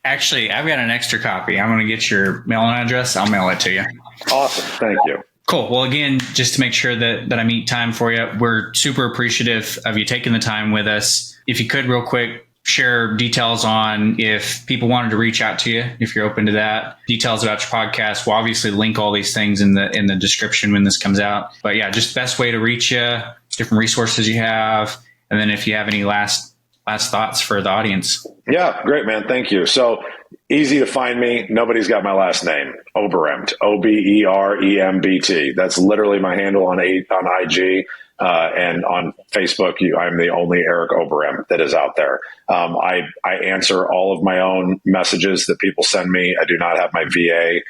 Actually, I've got an extra copy. I'm going to get your mailing address. I'll mail it to you. Awesome. Thank you. Cool. Well, again, just to make sure that I meet time for you, we're super appreciative of you taking the time with us. If you could real quick, share details on if people wanted to reach out to you, if you're open to that, details about your podcast. We'll obviously link all these things in the description when this comes out. But yeah, just best way to reach you, different resources you have. And then if you have any last thoughts for the audience. Yeah, great, man. Thank you. So easy to find me. Nobody's got my last name. Oberembt, Oberembt. That's literally my handle on IG. And on Facebook, I'm the only Eric Oberembt that is out there. I answer all of my own messages that people send me. I do not have my VA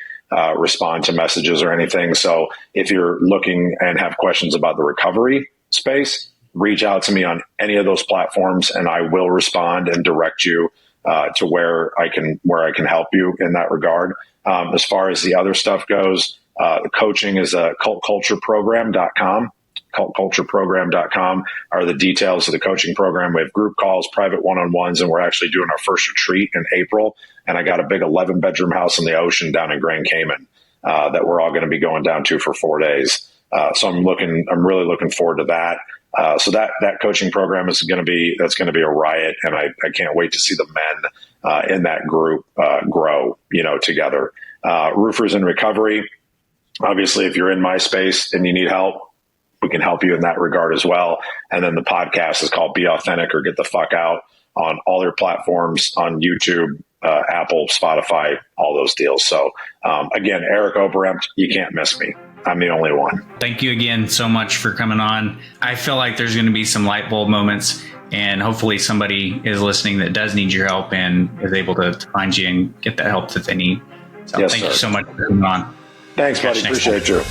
respond to messages or anything. So if you're looking and have questions about the recovery space, reach out to me on any of those platforms and I will respond and direct you to where I can help you in that regard. As far as the other stuff goes, the coaching is cultcultureprogram.com. Cultcultureprogram.com are the details of the coaching program. We have group calls, private one-on-ones, and we're actually doing our first retreat in April. And I got a big 11-bedroom house on the ocean down in Grand Cayman that we're all going to be going down to for 4 days. So I'm really looking forward to that. So that coaching program is going to be a riot, and I can't wait to see the men in that group grow, together. Roofers in Recovery. Obviously, if you're in my space and you need help, we can help you in that regard as well. And then the podcast is called Be Authentic or Get the Fuck Out, on all your platforms, on YouTube, Apple, Spotify, all those deals. So again, Eric Oberembt, you can't miss me. I'm the only one. Thank you again so much for coming on. I feel like there's going to be some light bulb moments, and hopefully somebody is listening that does need your help and is able to find you and get the help that they need. So yes, thank sir. you so much for coming on. Thanks, buddy. Appreciate you.